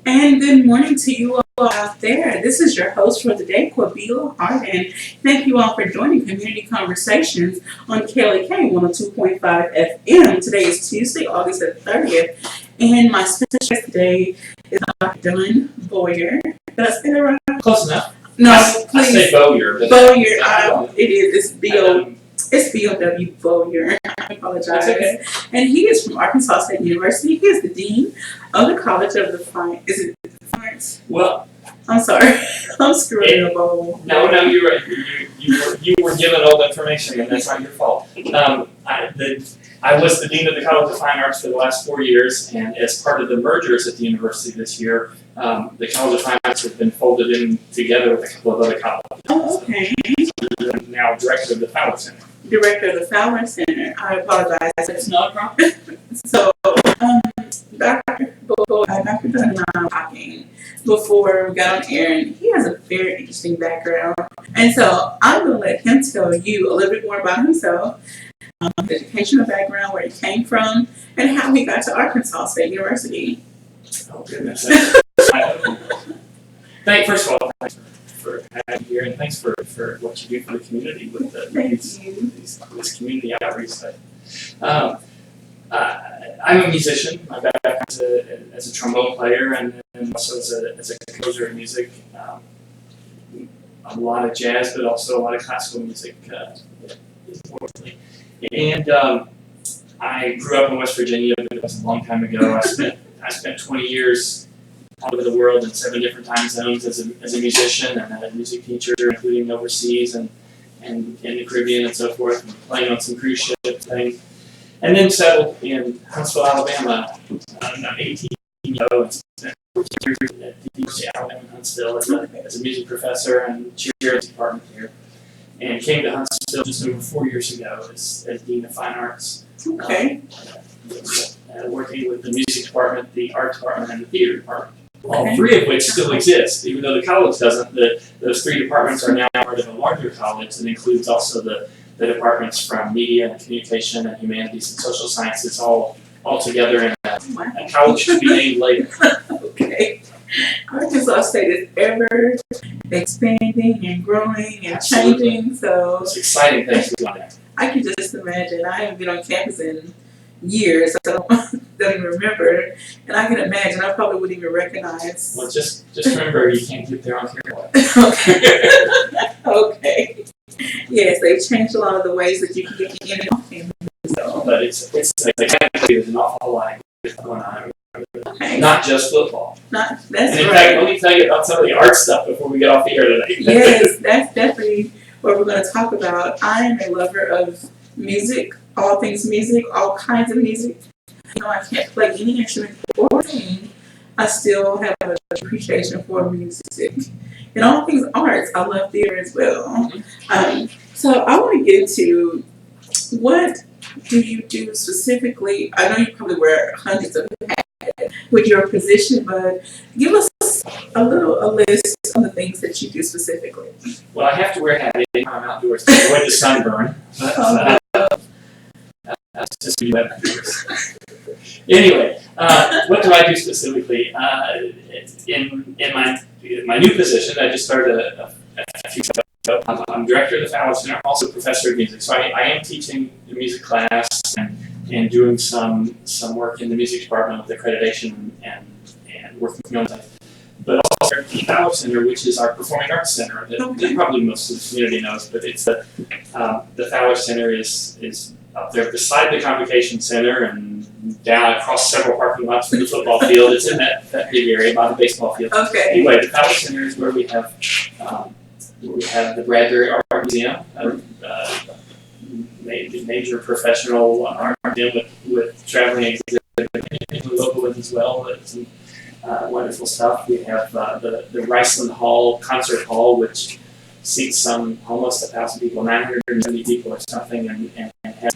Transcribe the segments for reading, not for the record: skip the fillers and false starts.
And good morning to you all out there. This is your host for the day, Corbila Harden. Thank you all for joining Community Conversations on KLK 102.5 FM. Today is Tuesday, August the 30th, and my special guest today is Dr. Bowyer. Did I say that right? Close enough. No, I please. say Bowyer. But Bowyer. It is. It's B-O-W, Bowyer. I apologize. That's okay. And he is from Arkansas State University. He is the Dean of the College of the Fine. Is it Fines? Well, I'm sorry. I'm screwing up all. No, you're right. You were given all the information, and that's not your fault. I was the Dean of the College of Fine Arts for the last 4 years, and as part of the mergers at the university this year, the College of Fine Arts has been folded in together with a couple of other colleges. Oh, okay. I'm now director of the Fowler Center. Director of the Fowler Center. I apologize. It's not a problem. So, Dr. Dunn and I were talking before we got on air, and he has a very interesting background. And so I'm going to let him tell you a little bit more about himself, his educational background, where he came from, and how he got to Arkansas State University. Oh, goodness. First of all, thanks for having me here, and thanks for what you do for the community with this community outreach stuff. I'm a musician. My background is as a trombone player and also as a composer of music. A lot of jazz, but also a lot of classical music, importantly. And I grew up in West Virginia, but it was a long time ago. I spent 20 years all over the world in 7 different time zones as a musician and a music teacher, including overseas and in the Caribbean and so forth, and playing on some cruise ship things. And then settled in Huntsville, Alabama, about 18 years ago, and spent 4 years at the University of Alabama in Huntsville as a music professor and chair of the department here. And came to Huntsville just over 4 years ago as Dean of Fine Arts. Okay. Working with the music department, the art department, and the theater department. All 3 of which still exist, even though the college doesn't. Those 3 departments are now part of a larger college that includes also the departments from media and communication and humanities and social sciences all together in a college to be named later. Okay. Arkansas State is ever expanding and growing and changing, so it's exciting things to do on that. I can just imagine. I haven't been on campus in years, so I don't even remember. And I can imagine I probably wouldn't even recognize. Well, just remember you can't get there on camera. Okay. Okay. Yes, they've changed a lot of the ways that you can get in and off campus. So. But it's there's an awful lot going on. Okay. Not just football. That's and in right. fact, let me tell you about some of the art stuff before we get off the air today. Yes, that's definitely what we're going to talk about. I am a lover of music, all things music, all kinds of music. I can't play any instrument or sing. I still have an appreciation for music. And all things arts, I love theater as well. So I want to get into what do you do specifically? I know you probably wear hundreds of hats with your position, but give us a list of the things that you do specifically. Well, I have to wear a hat anytime I'm outdoors to avoid the sunburn. That's just me wet outdoors. Anyway, what do I do specifically? In my new position, I just started a few months ago. I'm director of the Fowler Center. I'm also a professor of music, so I am teaching the music class and doing some work in the music department with accreditation and working on that. But also at the Fowler Center, which is our performing arts center that probably most of the community knows, but it's the Fowler Center is up there beside the Convocation Center and down across several parking lots from the football field. It's in that big area by the baseball field. Okay. Anyway, the Fowler Center is where we have the Bradbury Art Museum, major professional art museum with traveling exhibits, local ones as well. Some wonderful stuff. We have the Riceland Hall Concert Hall, which seats almost 1,000 people, 970 people or something, and has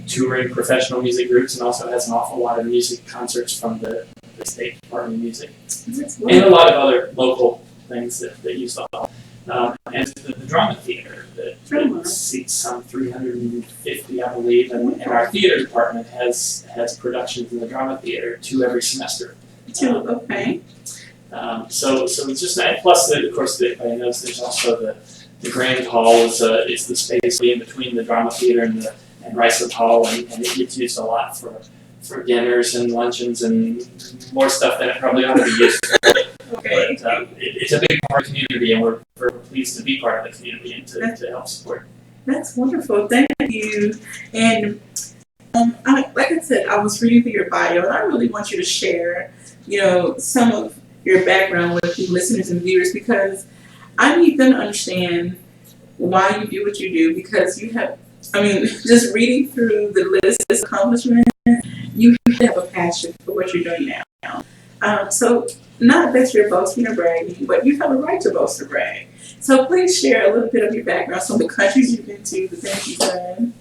touring professional music groups, and also has an awful lot of music concerts from the State Department of Music, and a lot of other local things that use the hall. And the drama theater that seats some 350, I believe, and our theater department has productions in the drama theater 2 every semester. Two, okay. So it's just that. Plus, of course, everybody knows there's also the Grand Hall is the space in between the Drama Theater and Riceland Hall, and it gets used a lot for dinners and luncheons and more stuff than it probably ought to be used for. Okay. But it's a big part of the community, and we're pleased to be part of the community and to help support. That's wonderful. Thank you. And like I said, I was reading through your bio, and I really want you to share, some of your background with the listeners and viewers, because I need them to understand why you do what you do, because you have, just reading through the list of accomplishments, you have a passion for what you're doing now. So not that you're boasting or bragging, but you have a right to boast or brag. So please share a little bit of your background, some of the countries you've been to, the things you've done.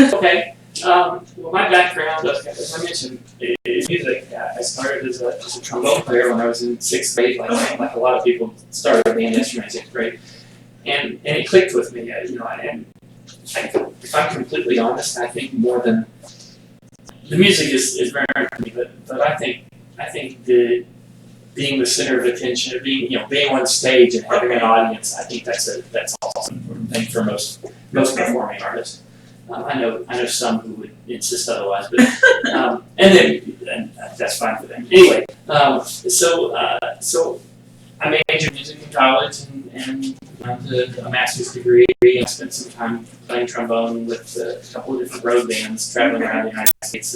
Okay. Well, my background, as I mentioned, is music. I started as a trombone player when I was in 6th grade, like a lot of people started playing instruments in 6th grade, and it clicked with me. And if I'm completely honest, I think more than the music is very important to me, but I think the being the center of attention, being on stage and having an audience, I think that's also an important thing for most performing artists. I know some who would insist otherwise, but and that's fine for them. Anyway, so I majored in music in college and went to a master's degree. I spent some time playing trombone with a couple of different road bands, traveling around the United States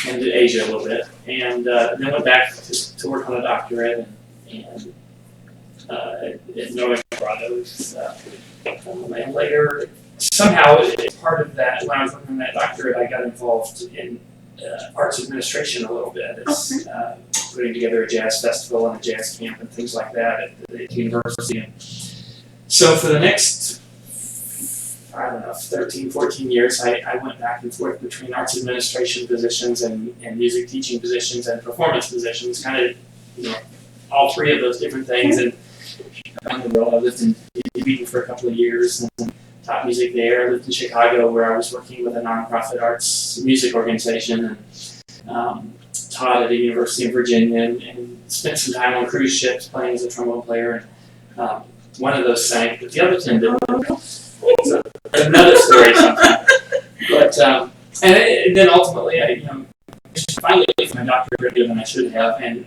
and to Asia a little bit, and then went back to work on a doctorate and at Northern Colorado. And later, somehow, as part of that, when I was working on that doctorate, I got involved in arts administration a little bit. It's putting together a jazz festival and a jazz camp and things like that at the university. And so for the next, 13, 14 years, I went back and forth between arts administration positions and music teaching positions and performance positions, kind of, all three of those different things. And around the world, I lived in Sweden for a couple of years and taught music there. I lived in Chicago, where I was working with a nonprofit arts music organization, and taught at the University of Virginia, and spent some time on cruise ships playing as a trombone player. And one of those sank, but the other 10 didn't. So another story, sometime. But and then ultimately, I finally got my doctorate earlier than I should have, and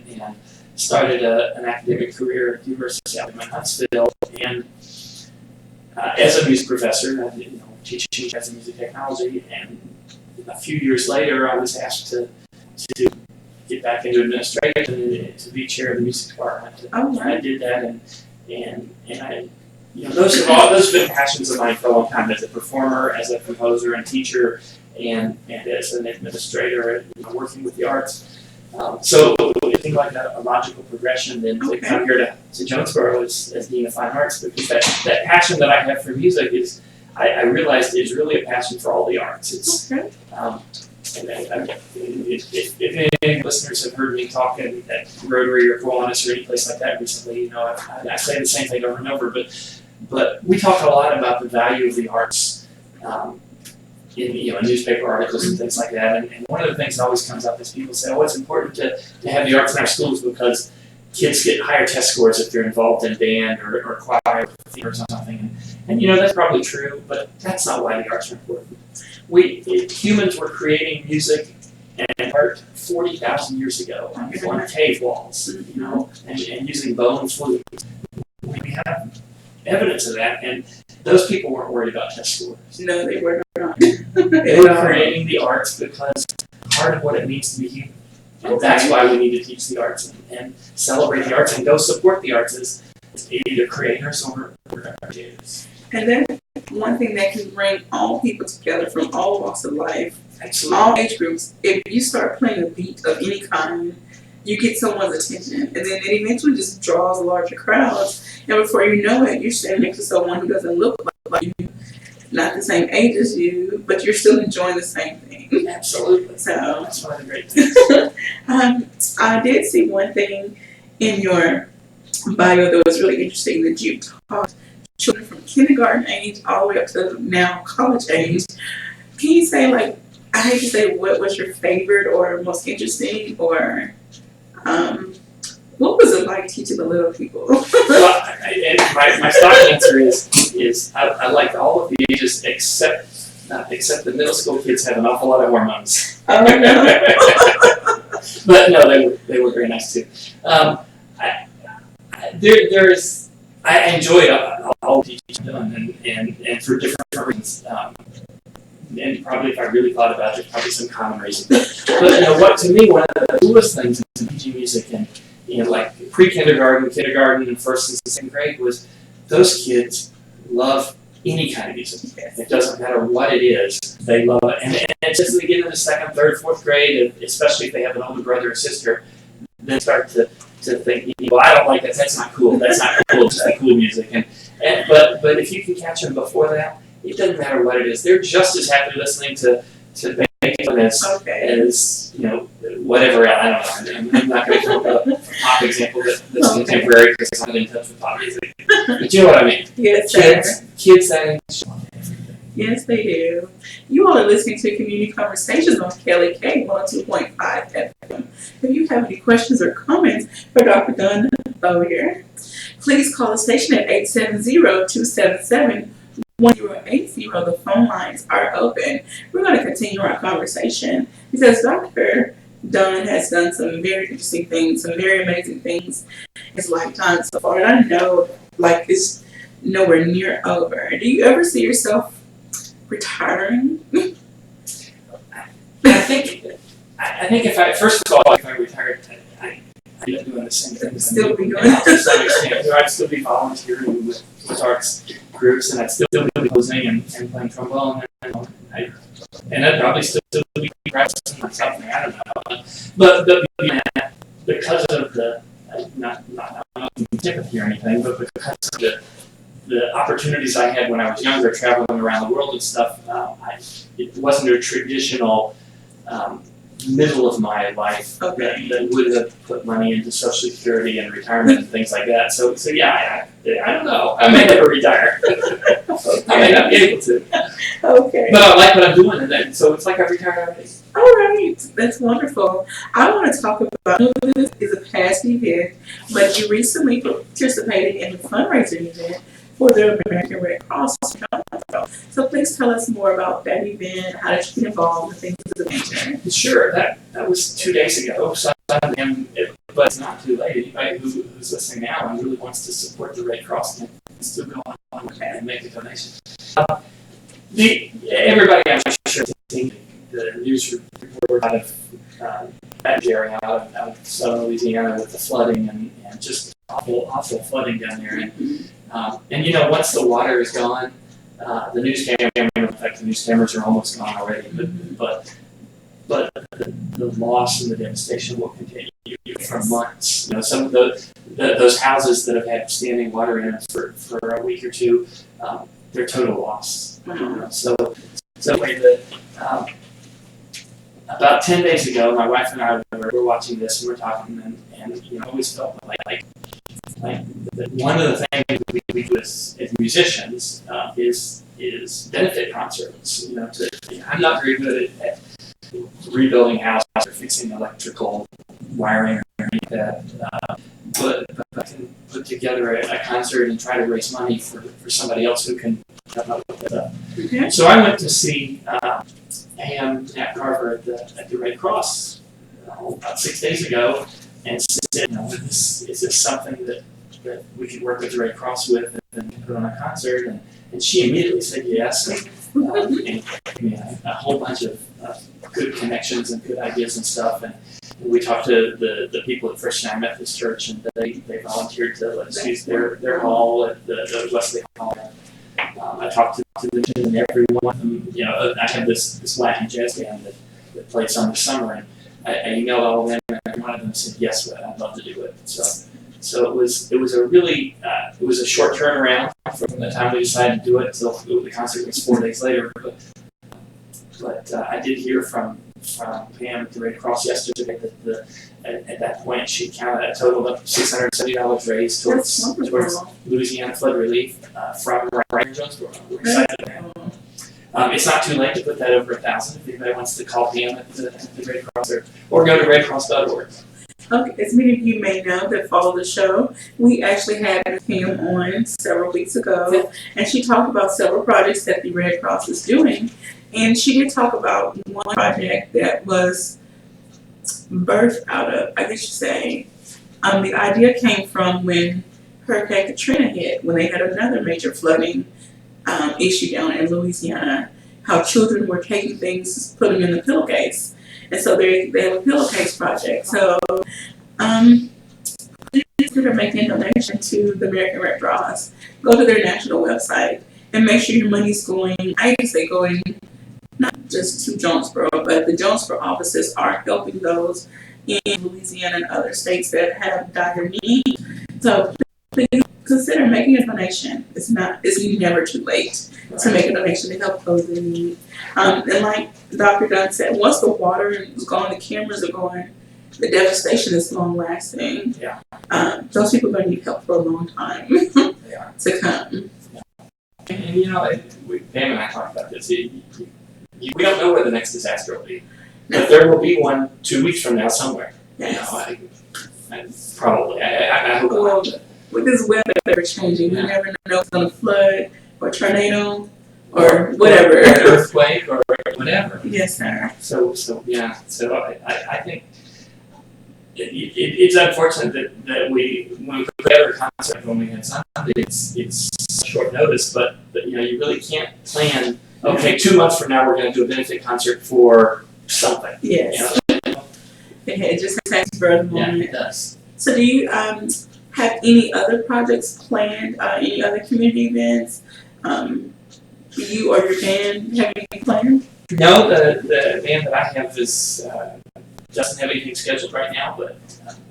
started an academic career at the University of Huntsville, and as a music professor, teaching jazz and music technology. And a few years later, I was asked to get back into administration and to be chair of the music department. And I did that, and I, those have been passions of mine for a long time, as a performer, as a composer and teacher, and as an administrator, working with the arts. So it seemed like a logical progression then to come here to Jonesboro as Dean of Fine Arts, because that passion that I have for music is, I realized, is really a passion for all the arts. It's if any listeners have heard me talk at Rotary or Kiwanis or any place like that recently, I say the same thing over and over, but we talk a lot about the value of the arts in newspaper articles and things like that. And one of the things that always comes up is people say, it's important to have the arts in our schools because kids get higher test scores if they're involved in band or choir or something. And that's probably true, but that's not why the arts are important. Humans were creating music and art 40,000 years ago on cave walls, and using bone flutes. We have evidence of that, and those people weren't worried about test scores. No, they were not. They were creating the arts because part of what it means to be human. And that's why we need to teach the arts and celebrate the arts and go support the arts as either creators or creators. And that's one thing that can bring all people together from all walks of life, Absolutely. All age groups. If you start playing a beat of any kind, you get someone's attention, and then it eventually just draws larger crowds. And before you know it, you're standing next to someone who doesn't look like you, not the same age as you, but you're still enjoying the same thing. Absolutely. So that's one of the great things. I did see one thing in your bio that was really interesting, that you taught children from kindergarten age all the way up to now college age. Can you say, I hate to say what was your favorite or most interesting, or what was it like teaching the little people? Well, my stock answer is I like all of the ages except the middle school kids have an awful lot of hormones. Oh no. But no, they were very nice too. I enjoyed all the teaching I've done, and for different reasons. And probably if I really thought about it, there's probably some common reasons. But what to me, one of the coolest things in teaching music and like pre-kindergarten, kindergarten, and first and second grade was those kids love any kind of music. It doesn't matter what it is, they love it. And just as they get into second, third, fourth grade, and especially if they have an older brother or sister, then start to think, well, I don't like that. That's not cool. That's not cool. It's not cool music. But if you can catch them before that, it doesn't matter what it is. They're just as happy listening to Beethoven as whatever. I don't know. I'm not going to come up with a pop example that's contemporary because I'm not in touch with pop music. But you know what I mean? Yes, kids that age love everything. Yes, they do. You all are listening to Community Conversations on KLK 102.5 FM. If you have any questions or comments for Dr. Dunn Bowyer, please call the station at 870-277-1080. The phone lines are open. We're going to continue our conversation because Dr. Dunn has done some very interesting things, some very amazing things in his lifetime so far. And I know, like, it's nowhere near over. Do you ever see yourself retiring? I think if I retired, I'd be doing the same thing. Still be doing to some extent. I'd still be volunteering with arts groups, and I'd still be composing and playing trombone, and I'd probably still be practicing or something. I don't know. But because of the not sympathy or anything, but because of the opportunities I had when I was younger, traveling around the world and stuff, it wasn't a traditional middle of my life that would have put money into Social Security and retirement and things like that. So yeah, I don't know. I may never retire. I may not be able to. Okay. But I like what I'm doing, and so it's like I've retired already. All right, that's wonderful. I want to talk about, I know this is a past event, but you recently participated in the fundraising event for the American Red Cross. So please tell us more about that event, how did you get involved, and things of the nature. Sure, that was 2 days ago, but it's not too late. Anybody who's listening now and really wants to support the Red Cross can still go on and make a donation. Everybody, I'm sure, has seen the news report out of that area, out of southern Louisiana with the flooding and just awful flooding down there. And once the water is gone, the news cameras, in fact, the news cameras are almost gone already, but the loss and the devastation will continue for months. Some of those houses that have had standing water in them for a week or two, they're total loss. So about 10 days ago, my wife and I were watching this and we're talking, and always felt like one of the things we do as musicians is benefit concerts. I'm not very good at rebuilding houses or fixing electrical wiring or anything like that, but I can put together a concert and try to raise money for somebody else who can help out with that. Okay. So I went to see Pam at Carver at the Red Cross about 6 days ago, and said, is this something that we could work with the Red Cross with and put on a concert? And she immediately said yes, and gave me a whole bunch of good connections and good ideas and stuff. And we talked to the people at First United Methodist Church, and they volunteered to let us use their hall at the Wesley Hall. I talked to them, and every one of them, I had this Latin jazz band that played summer, and I emailed all of them, and every one of them said yes, I'd love to do it. So it was a really it was a short turnaround from the time we decided to do it till the concert was 4 days later. But I did hear from Pam at the Red Cross yesterday that at that point she counted a total of $670 raised towards Louisiana flood relief from right in Jonesboro. We're excited about It's not too late to put that over 1,000 if anybody wants to call Pam at the Red Cross or go to redcross.org. Okay, as many of you may know that follow the show, we actually had Pam on several weeks ago, and she talked about several projects that the Red Cross is doing. And she did talk about one project that was birthed out of, I guess you say, the idea came from when Hurricane Katrina hit, when they had another major flooding issue down in Louisiana, how children were taking things, put them in the pillowcase. And so they have a pillowcase project. So please consider making a donation to the American Red Cross. Go to their national website and make sure your money's going, I can say going not just to Jonesboro, but the Jonesboro offices are helping those in Louisiana and other states that have dire need. So please consider making a donation. It's never too late to make a donation to help those in need. And like Dr. Dunn said, once the water is gone, the cameras are gone, the devastation is long lasting. Yeah. Those people are going to need help for a long time to come. And you know, Pam and I talked about this. We don't know where the next disaster will be, but there will be one 2 weeks from now somewhere. Yes. Probably. I hope. Well, with this weather ever changing, you never know if it's going to flood or tornado or whatever. Or an earthquake or whatever. Yes, sir. So yeah. So I think it's unfortunate that when we put together a concert when we had Sunday, it's short notice, but you know you really can't plan. Okay, 2 months from now we're going to do a benefit concert for something. Yes. You know? It just has for the moment. Yeah, it does. So do you have any other projects planned? Any other community events? You or your band have anything planned? No, the band that I have is doesn't have anything scheduled right now, but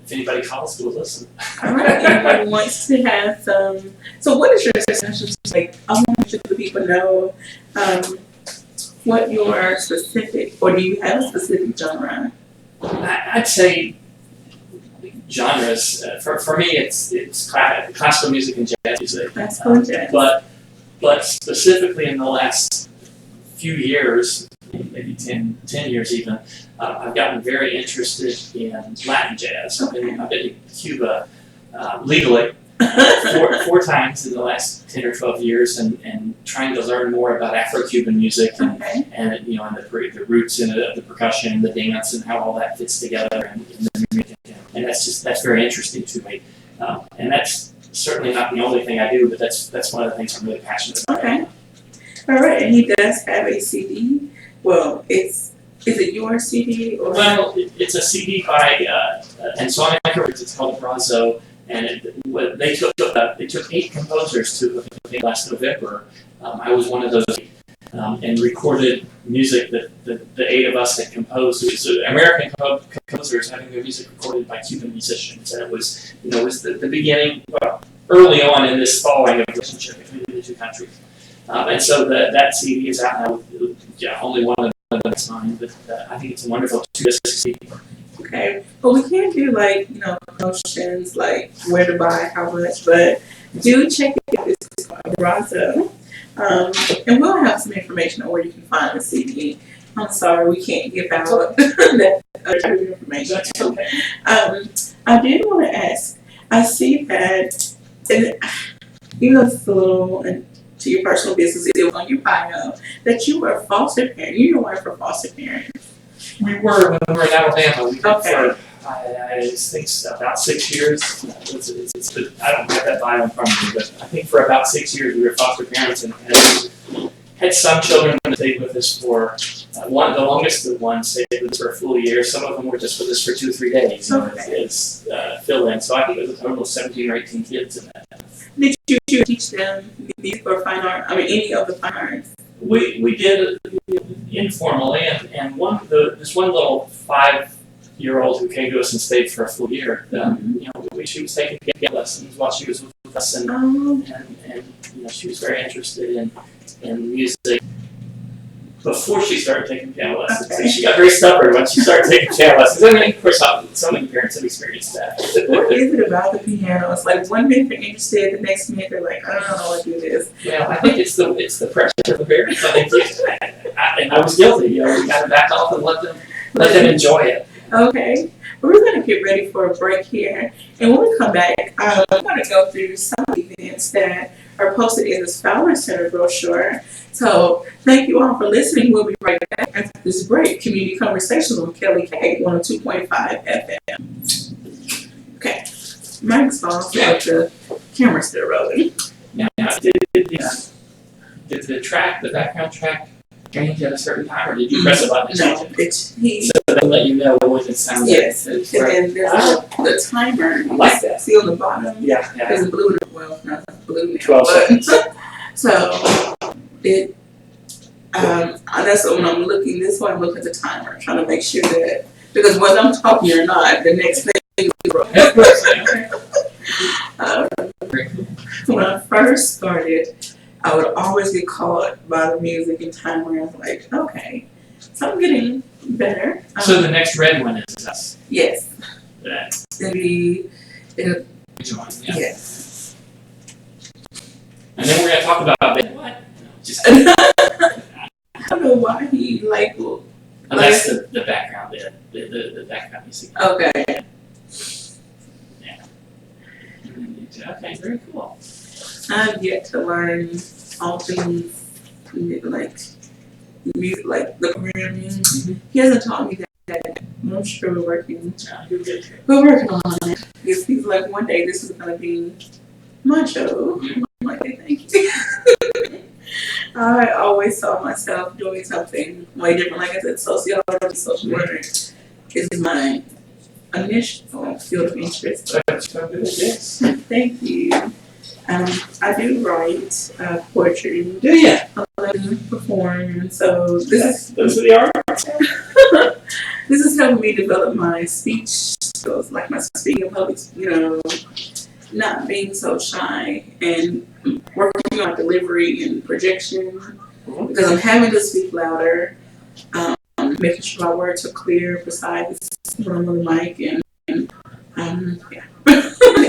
if anybody calls, we'll listen. All right. Anybody wants to have some? So what is your session like? I want you to people know what your specific, or do you have a specific genre? I'd say genres. For me, it's classical music and jazz music. Classical and jazz. But specifically in the last few years, maybe 10 years even, I've gotten very interested in Latin jazz. I've been to Cuba legally four times in the last 10 or 12 years, and trying to learn more about Afro-Cuban music and you know, and the roots in the percussion, the dance, and how all that fits together and the music. And that's very interesting to me. And that's certainly not the only thing I do, but that's one of the things I'm really passionate about. Okay. All right, and he does have a CD. Well, is it your CD? Or? Well, it's a CD by Ensonic Records. It's called Brazo, and they took 8 composers to the last November. I was one of those, and recorded music that the 8 of us had composed. It was American composers having their music recorded by Cuban musicians, and it was the beginning, well, early on in this thawing of relationship between the two countries. And so that CD is out now. Only one of them is mine, but I think it's a wonderful 2-disc CD. Okay, well we can't do promotions like where to buy, how much, but do check it out. It's called Brazo. And we'll have some information on where you can find the CD. I'm sorry, we can't give out that other type of information. That's okay. I did want to ask, I see that, and even though it's a little to your personal business, it was on your bio, that you were a foster parent. You know why for foster parents? We were when we were in Alabama. We did Okay. for I think about 6 years. I don't have that bio in front of me, but I think for about 6 years we were foster parents and had some children that stayed with us for the longest of one stayed with us for a full year. Some of them were just with us for 2 or 3 days. It's fill in. So I think it was a total of 17 or 18 kids in that. Did you teach them music or fine art? I mean, any of the fine arts? We did informally, and this one little 5-year-old who came to us and stayed for a full year. She was taking piano lessons while she was with us, and she was very interested in music. before she started taking piano lessons. Okay. And she got very stubborn when she started taking piano lessons. I mean, of course, so many parents have experienced that. What is it about the piano? It's like one minute they're interested, the next minute they're like, I don't know how to do this. Well, I think it's the pressure of the parents. I think and I was guilty. You know, we got to back off and let them enjoy it. Okay, we're going to get ready for a break here. And when we come back, I'm going to go through some events that are posted in this Fowler Center brochure. So thank you all for listening. We'll be right back after this break. Community Conversations on Kelly K 102.5 FM. Okay, mic's off, but the camera's still rolling. Now, did the background track change at a certain time, or did you press a button to change it? So they let you know what it sounds like. Yes, and then there's the timer. I like that. See on the bottom? Yeah. There's a blue, well, not blue now. 12 but, seconds. So it, that's when I'm looking this way, I'm looking at the timer, trying to make sure that, because whether I'm talking or not, the next thing is wrong. When I first started, I would always get caught by the music and timer. I was like, okay, so I'm getting better. So the next red one is us. Yes. That. It'll, Join, yeah. yes. And then we're going to talk about what? Just I don't know why he that's the background, the background music. Okay. Yeah. Okay, very cool. I've yet to learn all things like music, like the programming. Mm-hmm. He hasn't taught me that. I'm sure we're working. You're good. We're working on it. Because he's like, one day this is gonna be my show. Mm-hmm. I'm like, hey, thank you. I always saw myself doing something way different. Like I said, sociology, social work is my initial field of interest. Yes. Thank you. I do write poetry. Do you? I like to perform, so those are the arts. this is helping me develop my speech skills, like my speaking in public, not being so shy and working on delivery and projection, because I'm having to speak louder, making sure my words are clear, precise when I'm on the mic, and yeah.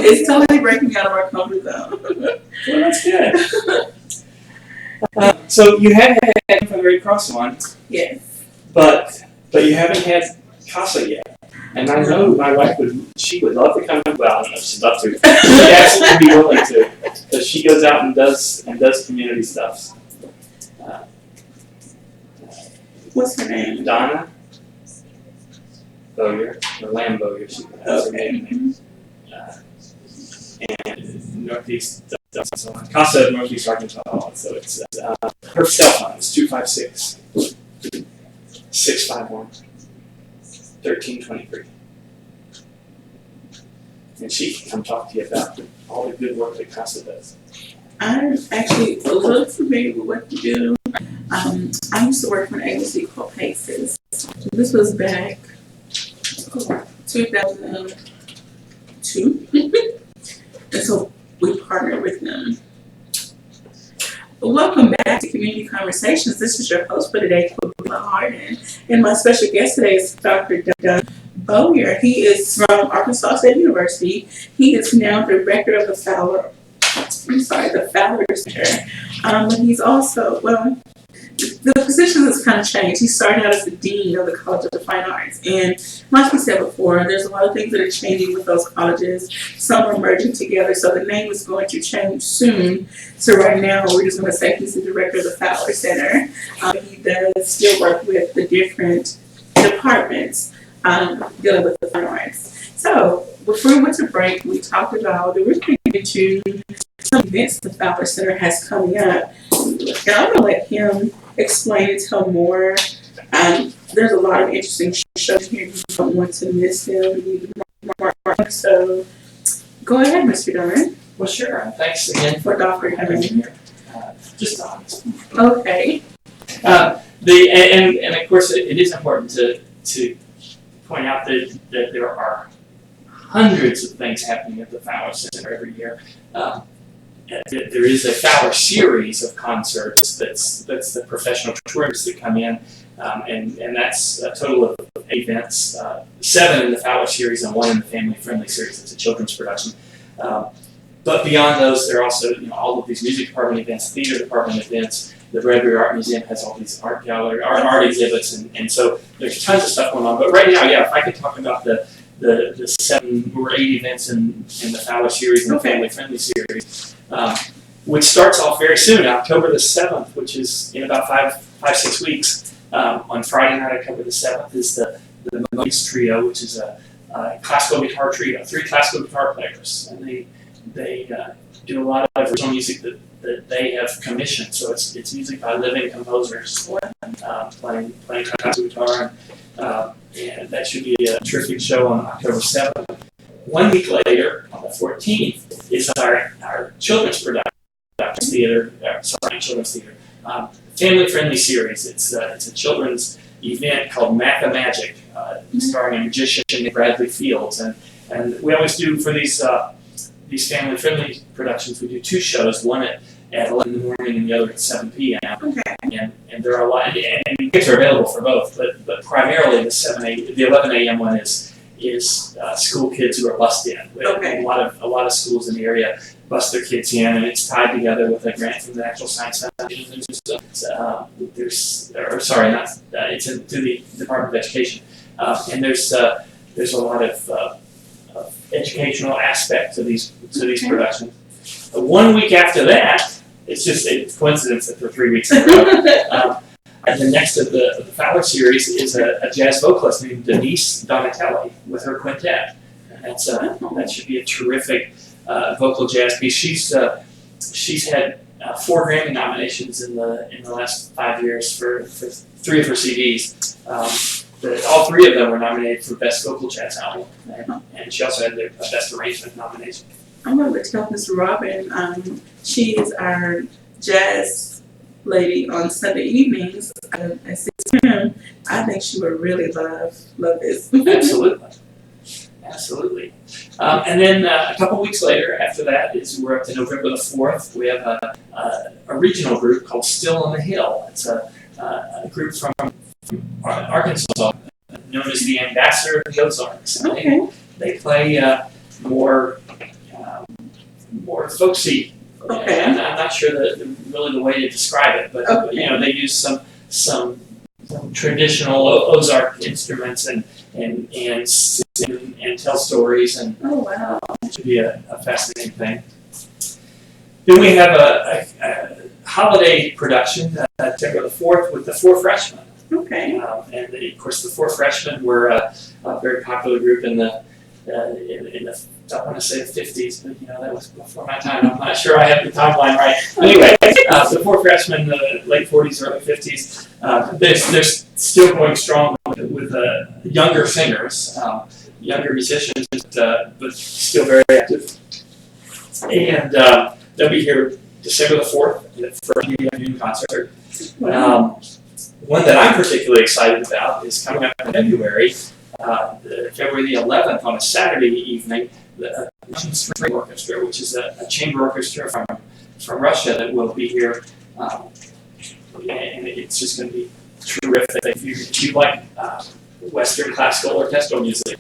It's totally breaking out of our comfort zone. Well, that's good. So you have had from the Red Cross one. Yes. But you haven't had CASA yet. And I know my wife would love to come. Well, I don't know if she'd love to. She'd absolutely be willing to. Because she goes out and does community stuff. What's her name? Donna Bowyer, or Lamb Bowyer. She has her name. And Northeast, so on. CASA of Northeast Arkansas. So it's her cell phone is 256 651 1323. And she can come talk to you about all the good work that CASA does. I'm actually a little familiar with what you do. I used to work for an agency called PACES. This was back 2002. And so we partnered with them. Welcome back to Community Conversations. This is your host for today, Quilla Harden. And my special guest today is Dr. Bowyer. He is from Arkansas State University. He is now director of the Fowler Center. But he's also, the position has kind of changed. He started out as the dean of the College of the Fine Arts. And like we said before, there's a lot of things that are changing with those colleges. Some are merging together, so the name is going to change soon. So right now, we're just going to say he's the director of the Fowler Center. He does still work with the different departments dealing with the fine arts. So before we went to break, we talked about that we're going to get to some events the Fowler Center has coming up. And I'm going to let him explain and tell more. There's a lot of interesting shows here. You don't want to miss them. So go ahead, Mr. Dunn. Well, sure. Thanks again For Dr. having me Dunn. here. Just honest. Okay. And of course, it is important to point out that there are hundreds of things happening at the Fowler Center every year. there is a Fowler series of concerts that's the professional tourists that come in, and that's a total of 8 events, 7 in the Fowler series and 1 in the family-friendly series. It's a children's production. But beyond those, there are also all of these music department events, theater department events. The Bradbury Art Museum has all these art exhibits, and so there's tons of stuff going on. But right now, yeah, if I could talk about the 7 or 8 events in the Fowler series and the family-friendly series, which starts off very soon, October the 7th, which is in about 5-6 weeks. On Friday night, October the 7th, is the Moses Trio, which is a classical guitar trio, 3 classical guitar players, and they do a lot of original music that they have commissioned. So it's music by living composers playing classical guitar, and that should be a terrific show on October 7th. 1 week later, on the 14th, is our children's production theater. Children's theater. Family-friendly series. It's a children's event called Mathamagic, starring a magician named Bradley Fields, and we always do for these family-friendly productions. We do 2 shows, one at 11 in the morning and the other at 7 p.m. Okay. And there are a lot, and tickets are available for both, but primarily the 11 a.m. one is school kids who are bused in. A lot of schools in the area bus their kids in, and it's tied together with a grant from the Natural Science Foundation. It's through the Department of Education, and there's a lot of educational aspect to these productions. 1 week after that, it's coincidence that they're 3 weeks in a row. And the next of the Fowler series is a jazz vocalist named Denise Donatelli with her quintet. And that should be a terrific vocal jazz piece. She's had 4 Grammy nominations in the last 5 years for 3 of her CDs. All 3 of them were nominated for Best Vocal Jazz Album, and she also had the Best Arrangement nomination. I'm going to tell Miss Robin, she is our jazz lady on Sunday evenings at 6 p.m. I think she would really love this. Absolutely. And then a couple weeks later, after that, we're up to November the 4th. We have a regional group called Still on the Hill. It's a group from Arkansas, known as the Ambassador of the Ozarks. And they play more folksy. I'm not sure really the way to describe it, but they use some traditional Ozark instruments and sing and tell stories, and it should be a fascinating thing. Then we have a holiday production, September the 4th, with the 4 Freshmen. And of course the 4 Freshmen were a very popular group in the I want to say the 50s, but that was before my time. I'm not sure I have the timeline right. Anyway, the 4 Freshmen, the late 40s, early 50s, they're still going strong with younger singers, younger musicians, but still very active. And they'll be here December the 4th for the afternoon concert. One that I'm particularly excited about is coming up in February. February the 11th, on a Saturday evening, the Russian String Orchestra, which is a chamber orchestra from Russia, that will be here, and it's just going to be terrific. If you like Western classical orchestral music,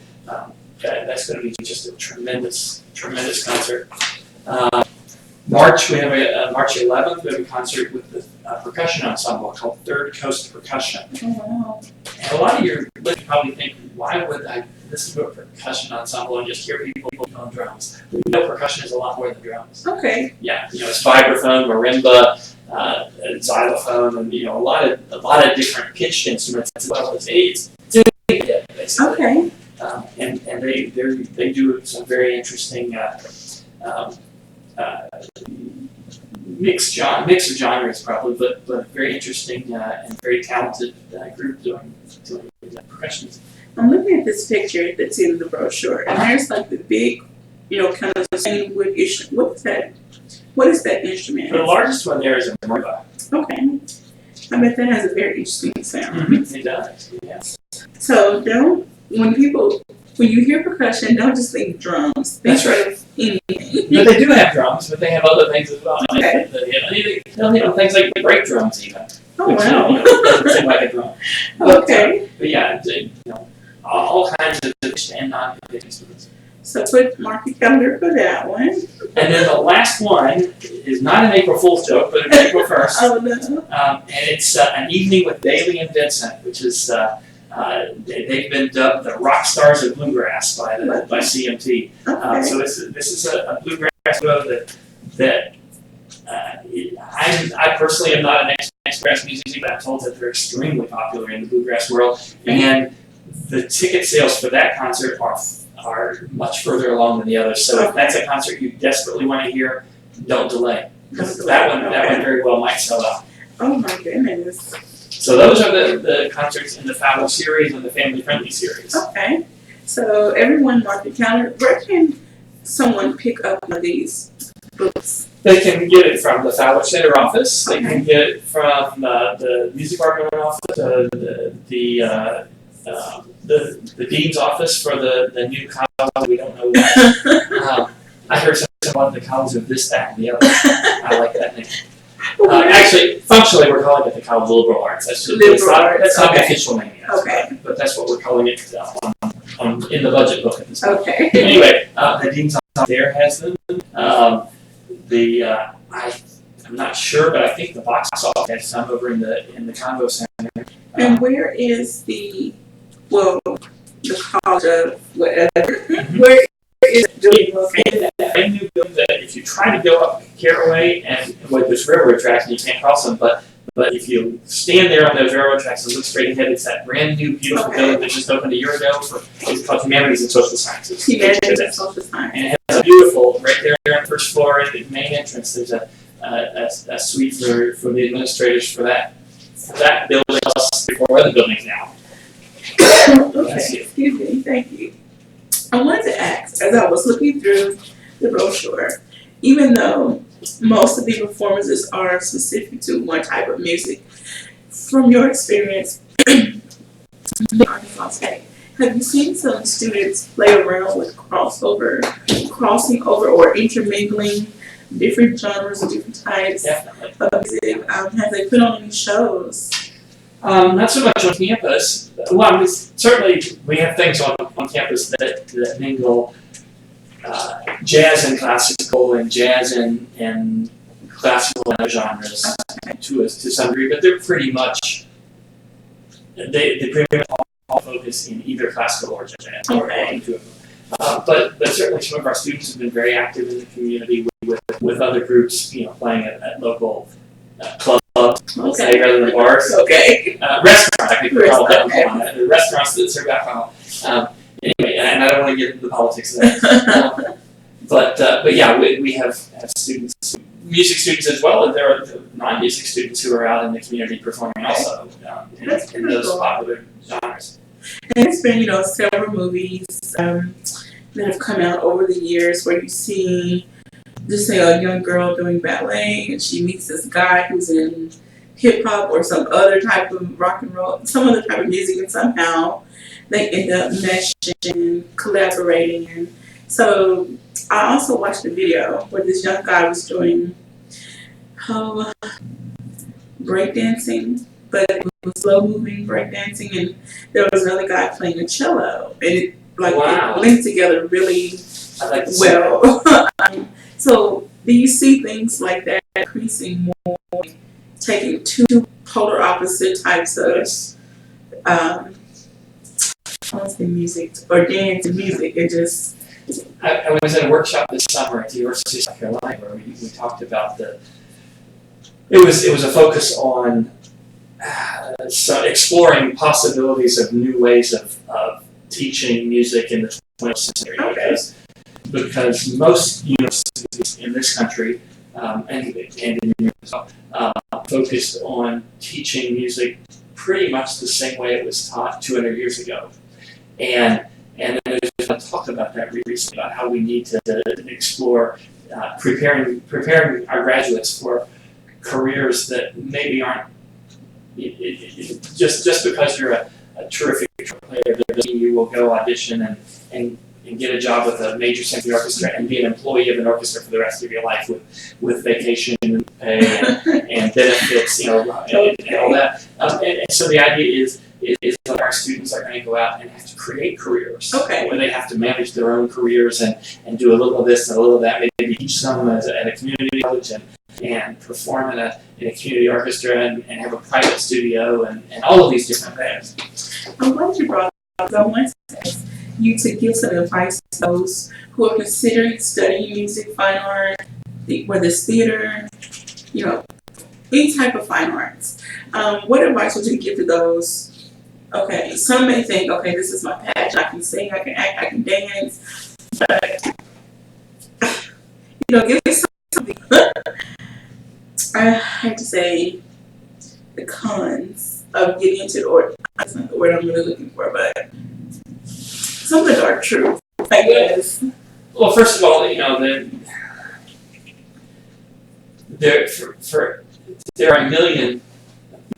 that's going to be just a tremendous concert. March, we have March 11th, we have a concert with the percussion ensemble called Third Coast Percussion. And a lot of your listeners probably think, why would I listen to a percussion ensemble and just hear people on drums? We know percussion is a lot more than drums. Yeah, it's vibraphone, marimba, xylophone, and a lot of different pitched instruments as well as aids. Basically. And they do some very interesting mix of genres probably, but very interesting and very talented group doing percussion. I'm looking at this picture that's in the brochure, and there's like the big, kind of same wood instrument. What is that instrument? The largest one there is a marimba. I bet that has a very interesting sound. It does, yes. So when people when you hear percussion, don't just think drums. Think That's right. of anything. But they do have drums, but they have other things as well. Okay. They'll hit on things like brake drums even. Oh, Which, wow. doesn't seem like a drum. But, Okay. but yeah, all kinds of pitched and non-pitched instruments. So mark your calendar for that one. And then the last one is not an April Fool's joke, but it's April 1st. Oh, no. And it's an evening with Daly and Vincent, which is they've been dubbed the rock stars of bluegrass by CMT. Okay. So this is a bluegrass duo that I personally am not an bluegrass musician, but I'm told that they're extremely popular in the bluegrass world, and the ticket sales for that concert are much further along than the others. So if that's a concert you desperately want to hear, don't delay. That one very well might sell out. Oh my goodness. So those are the concerts in the Fowler series and the Family Friendly series. Okay. So everyone mark your calendar. Where can someone pick up one of these books? They can get it from the Fowler Center office. They Okay. can get it from the music department office, the dean's office for the new college. We don't know that. I heard someone at the college of this, that, and the other. I like that name. Actually, functionally, we're calling it the College of Liberal Arts. That's not the official name yet. Okay. But that's what we're calling it in the budget book at this point. Okay. Anyway, the dean's office there has them. I'm not sure, but I think the box office has some over in the Convo Center. And where is the college of whatever? Where is it located? Brand new building that if you try to go up Caraway and there's railroad tracks and you can't cross them, but if you stand there on those railroad tracks and look straight ahead, it's that brand new beautiful building that just opened a year ago it's called Humanities and Social Sciences. Humanities and Social Sciences. And it has a beautiful, right there on the first floor at the main entrance, there's a suite for the administrators for that building plus 4 other buildings now. Okay, excuse me, thank you. I wanted to ask, as I was looking through the brochure, even though most of the performances are specific to one type of music, from your experience in Arkansas State, have you seen some students play around with crossing over or intermingling different genres or different types of music? Have they put on any shows? Not so much on campus. Well, certainly we have things on campus that mingle jazz and classical and jazz and classical and other genres to some degree, but they're pretty much they pretty much all focus in either classical or jazz or one or two of them. But certainly some of our students have been very active in the community with other groups, playing at local clubs, rather than bars. Okay. Restaurants, I think we call them the restaurants that serve alcohol. Anyway, and I don't want to get into the politics of that. But yeah, we have students, music students as well, and there are non-music students who are out in the community performing also in those popular genres. And there's been, several movies that have come out over the years where you see, just say, a young girl doing ballet and she meets this guy who's in hip hop or some other type of rock and roll, some other type of music, and somehow they end up meshing and collaborating. And so I also watched a video where this young guy was doing breakdancing, but it was slow moving breakdancing, and there was another guy playing a cello, and it linked together really well. So do you see things like that increasing more, taking two polar opposite types of music or dance and music, and just... I was at a workshop this summer at the University of South Carolina where we talked about it was a focus on exploring possibilities of new ways of teaching music in the 21st century. Because most universities in this country and in Europe as well focused on teaching music pretty much the same way it was taught 200 years ago. And then there's been talk about that recently, about how we need to explore preparing our graduates for careers that maybe aren't just because you're a terrific player, doesn't mean you will go audition and get a job with a major symphony orchestra and be an employee of an orchestra for the rest of your life with vacation pay and benefits, and all that. And so the idea is that our students are going to go out and have to create careers where they have to manage their own careers and do a little of this and a little of that, maybe teach some at a community college and perform in a community orchestra and have a private studio and all of these different things. I'm glad you brought up. I want to ask you to give some advice to those who are considering studying music, fine art, whether it's theater, any type of fine arts. What advice would you give to those? Okay, some may think, okay, this is my passion. I can sing, I can act, I can dance, but give me something. I have to say the cons of getting into the art. That's not the word I'm really looking for, but some of the dark truth, I guess. Well, first of all, there are a billion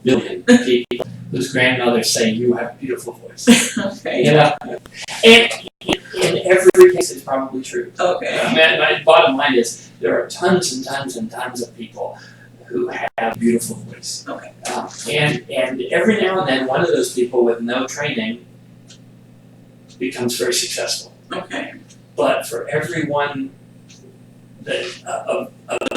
people whose grandmothers say you have a beautiful voice. Okay. And in every case, it's probably true. Okay. My bottom line is there are tons and tons and tons of people who have a beautiful voice. Okay. And every now and then, one of those people with no training becomes very successful. Okay. But for every one of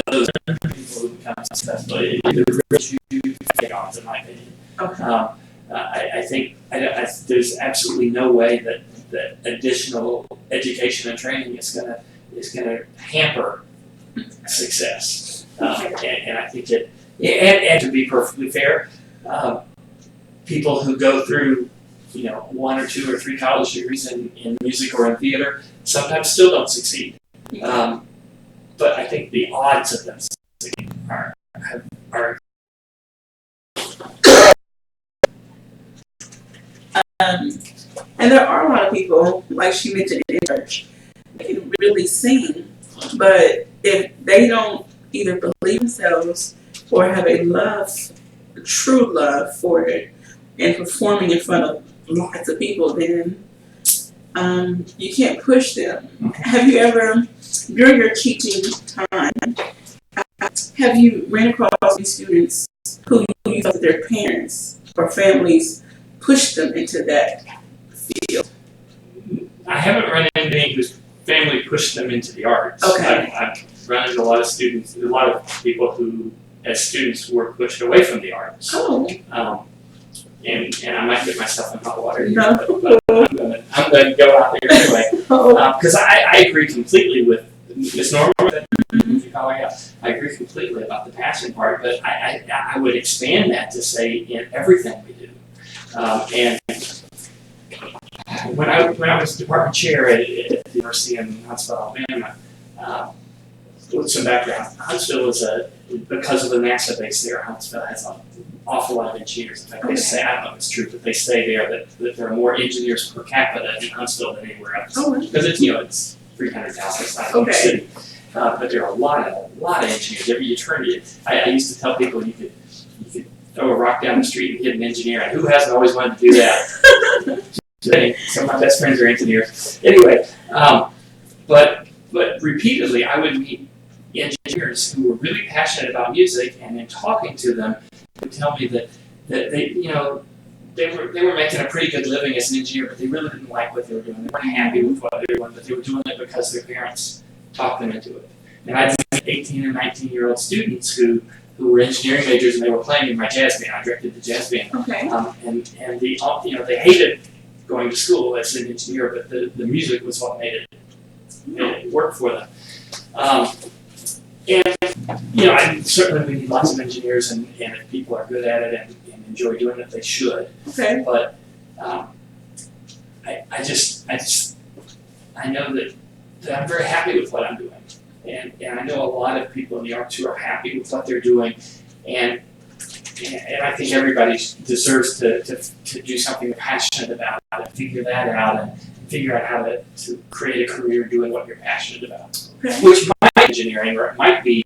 those people who become successful, it really you get off, in my opinion. Okay. I think there's absolutely no way that additional education and training is gonna hamper success. And I think and to be perfectly fair, people who go through 1 or 2 or 3 college degrees in music or in theater sometimes still don't succeed. But I think the odds of them succeeding are and there are a lot of people, like she mentioned in church, that can really sing, but if they don't either believe themselves or have a true love for it, and performing in front of lots of people, then you can't push them. Have you ever, during your teaching time, have you ran across these students who you thought that their parents or families pushed them into that field? I haven't run into anyone whose family pushed them into the arts. Okay. I've run into a lot of people who, as students, were pushed away from the arts. Oh. And I might get myself in hot water here, No. but I'm going to go out there anyway. Because I agree completely with Ms. Norman. I agree completely about the passion part, but I would expand that to say in everything we do. And when I was department chair at the University in Huntsville, Alabama, with some background, Huntsville is because of the NASA base there, Huntsville has an awful lot of engineers. In fact, they say, I don't know if it's true, but they say there that there are more engineers per capita in Huntsville than anywhere else. Because it's 300,000, it's not a big city. But there are a lot of engineers. Every eternity, I used to tell people you could throw a rock down the street and hit an engineer, and who hasn't always wanted to do that? Some of my best friends are engineers. Anyway, but repeatedly I would meet engineers who were really passionate about music, and in talking to them, they would tell me that they they were making a pretty good living as an engineer, but they really didn't like what they were doing. They weren't happy with what they were doing, but they were doing it because their parents talked them into it. And I had 18 and 19-year-old students who were engineering majors, and they were playing in my jazz band. I directed the jazz band. Okay. And they hated going to school as an engineer, but the music was what made it work for them. I certainly we need lots of engineers, and if people are good at it and enjoy doing it, they should. Okay. But I know that I'm very happy with what I'm doing, and I know a lot of people in the arts who are happy with what they're doing, and I think everybody deserves to do something they're passionate about, and figure that out, and figure out how to create a career doing what you're passionate about. Okay. Which might be engineering, or it might be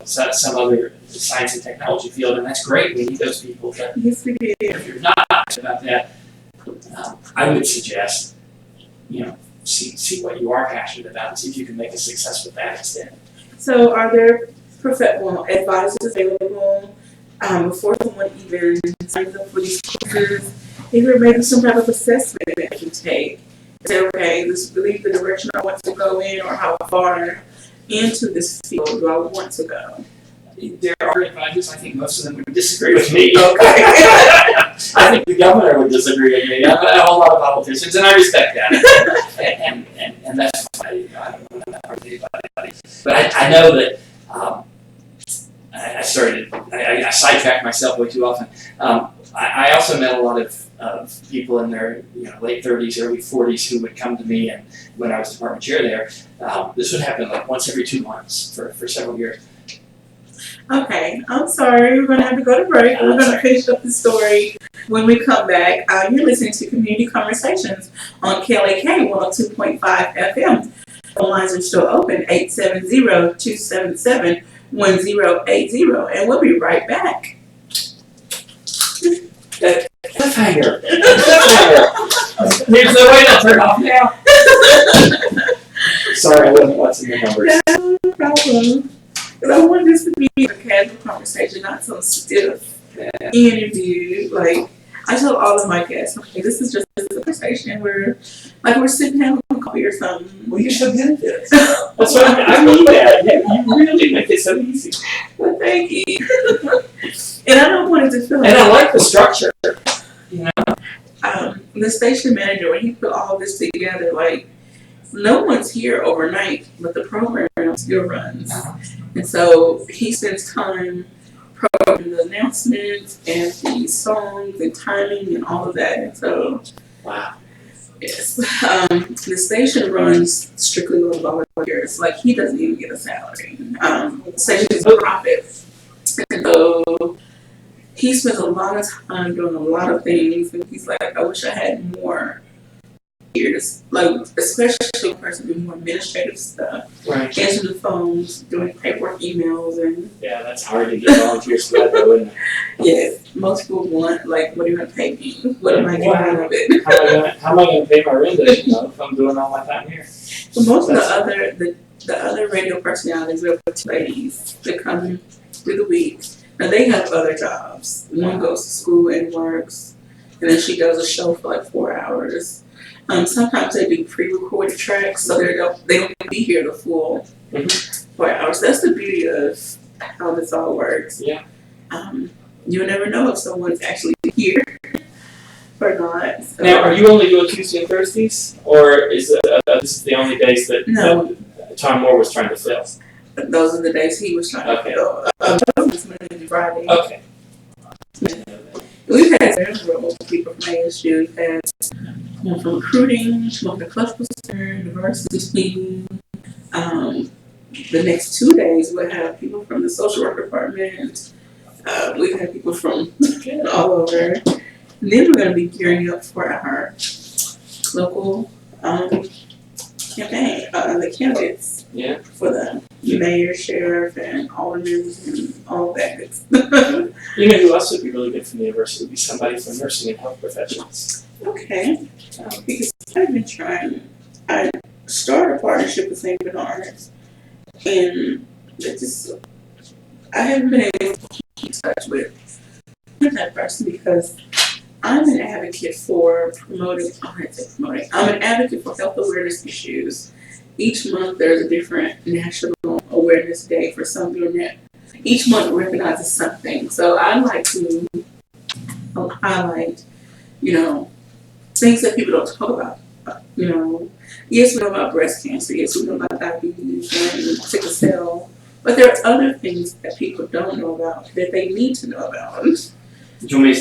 some other science and technology field, and that's great. We need those people. But yes, we do. if you're not about that, I would suggest see what you are passionate about and see if you can make a success with that instead. So, are there professional advisors available before someone even signs up for these courses? Is there maybe some type of assessment that they can take? Say, okay, this is really the direction I want to go in, or how far into this field do I want to go? There are advisors. I think most of them would disagree with me. Okay. I think the governor would disagree with me. A whole lot of politicians, and I respect that. and that's fine. I don't know that part of anybody. But I know that I sidetrack myself way too often. I also met a lot of people in their late 30s, early 40s who would come to me, and when I was department chair there, this would happen like once every 2 months for several years. Okay, I'm sorry. We're going to have to go to break. We're going to finish up the story when we come back. You're listening to Community Conversations on KLAK 102.5 FM. The lines are still open, 870-277-1080. And we'll be right back. Cliffhanger. There's no way to turn off now. Sorry, I wasn't watching the numbers. No problem. Because I want this to be a casual conversation, not some stiff interview. Like, I tell all of my guests, okay, this is just a conversation where, like, we're sitting having a coffee or something. Well, you should do this. That's what I mean. That you really make it so easy. Well, thank you. And I don't want it to feel like. And I like the structure. The station manager, when he put all this together, like, no one's here overnight, but the program still runs. And so he spends time programming the announcements and the songs and timing and all of that. And so, wow. Yes. The station runs strictly on volunteers. Like, he doesn't even get a salary. The station is a profit. And so he spends a lot of time doing a lot of things. And he's like, I wish I had more years, like, especially a person doing more administrative stuff, right, answering the phones, doing paperwork, emails, and that's hard to get volunteers for that, though, isn't it? Yes, most people want, like, what are you going to pay me? What am I getting out of it? How am I going to pay my rent if I'm doing all my time here? So most of the other radio personalities, we have 2 ladies that come through the week. Now they have other jobs. One goes to school and works, and then she does a show for like 4 hours. Sometimes they do pre-recorded tracks, so they don't be here the full 4 hours. That's the beauty of how this all works. Yeah. You'll never know if someone's actually here or not. So. Now, are you only doing Tuesday and Thursdays, or is this the only days that Tom Moore was trying to fill? Those are the days he was trying to fill. It's Monday through Friday. Okay. We've had several people from ASU. We've had one from recruiting, one from cluster, diversity team. The next 2 days we'll have people from the social work department. We've had people from all over. And then we're going to be gearing up for our local campaign, the candidates for the mayor, sheriff, and aldermen, and all of that good stuff. You know who else would be really good from the university? Would be somebody from nursing and health professionals. Okay. Because I've been trying, I started a partnership with St. Bernard's, and I haven't been able to keep in touch with that person because I'm an advocate for I'm an advocate for health awareness issues. Each month there's a different national awareness day for something that each month recognizes something. So I like to highlight, things that people don't talk about. Yes, we know about breast cancer. Yes, we know about diabetes and sickle cell. But there are other things that people don't know about that they need to know about. Do you want me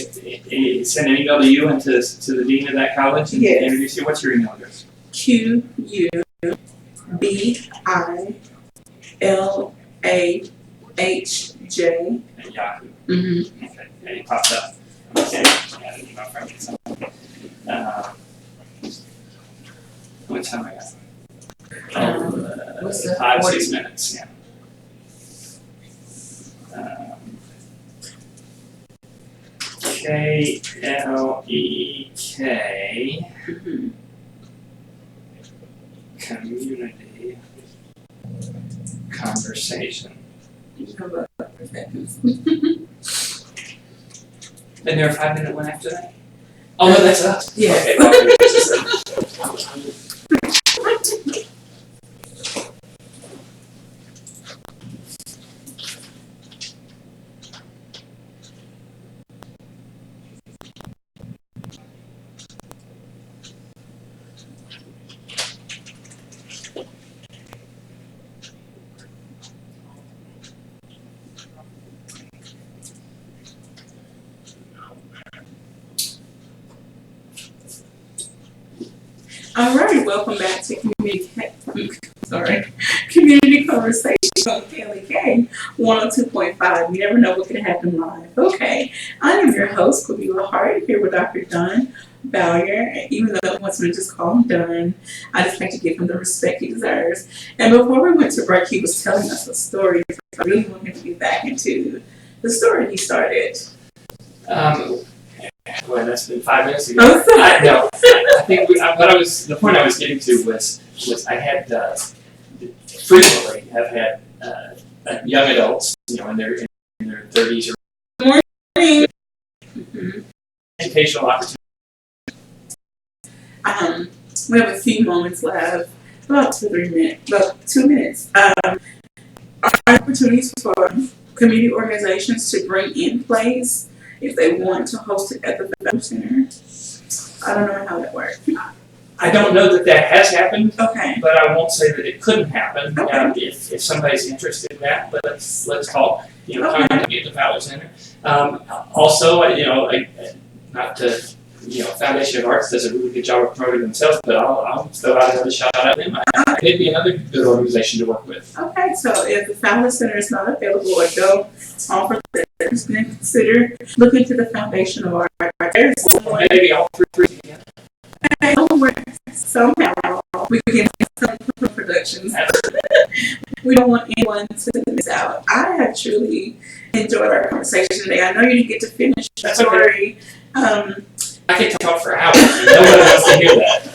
to send an email to you and to the dean of that college and introduce you? What's your email address? QUBILAHJ at Yahoo. Mm-hmm. Okay, and it popped up. Okay, I got an email from you. What time I got? What's that? 5-6 minutes. Yeah. KLEK. community conversation. And there a 5-minute one after that? Oh, no, that's us. Yeah. Okay, All right, welcome back to Community Conversation on KLK 102.5. You never know what can happen live. Okay, I am your host, Quabila Hart, here with Dr. Dunn Bowyer. Even though he wants me to just call him Dunn, I just like to give him the respect he deserves. And before we went to break, he was telling us a story. I really want him to get back into the story he started. Boy, that's been 5 minutes ago. Oh, sorry. I think the point I was getting to was I had frequently have had young adults, in their 30s or educational opportunities. We have a few moments left, about 2 minutes. Opportunities for community organizations to bring in plays if they want to host it at the Bowyer Center. I don't know how that works. I don't know that has happened, Okay. but I won't say that it couldn't happen. Okay. If somebody's interested in that, but let's call contact me at the Bowyer Center. Also, not to Foundation of Arts does a really good job of promoting themselves, but I'll throw out another shot at them. It'd be another good organization to work with. Okay, so if the Bowyer Center is not available or don't offer that, then consider looking to the Foundation of Arts. Maybe all three together. Somehow we can get some productions. We don't want anyone to miss out. I have truly enjoyed our conversation today. I know you didn't get to finish the story. I could talk for hours. Nobody wants to hear that.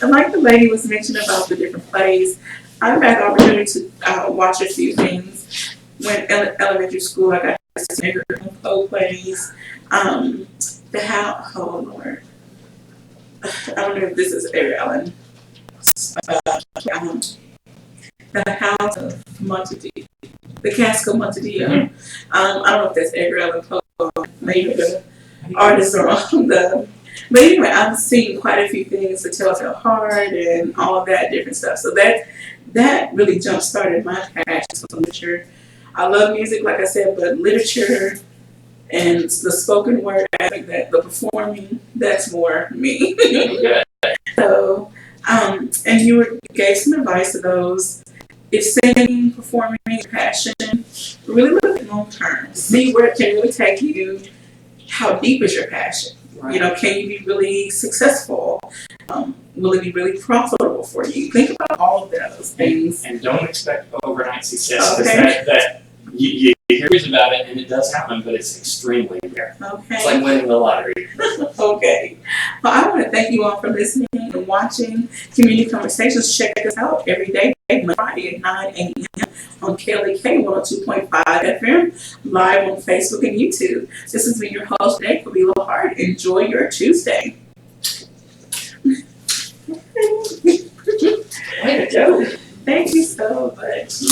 Like the lady was mentioning about the different plays, I've had the opportunity to watch a few things. When elementary school, I got to see Poe plays. The house, oh Lord, I don't know if this is Edgar Allan. The House of Montague, the Cask of Montague. Mm-hmm. I don't know if that's Edgar Allan Poe. Maybe the artists are on the. But anyway, I've seen quite a few things, The Telltale Heart and all of that different stuff. So that really jump started my passion for literature. I love music, like I said, but literature and the spoken word, I think that the performing, that's more me. So, and you gave some advice to those. If singing, performing, passion, really look at long term. See where it can really take you. How deep is your passion? Right. Can you be really successful? Will it be really profitable for you? Think about all of those things. And don't expect overnight success. Okay. That you hear about it and it does happen, but it's extremely rare. Okay. It's like winning the lottery. Okay. Well, I want to thank you all for listening and watching Community Conversations. Check us out every day, Friday at 9 a.m. on KLK 102.5 FM, live on Facebook and YouTube. This has been your host today, Quabila Hart. Enjoy your Tuesday. Way to go. Thank you so much.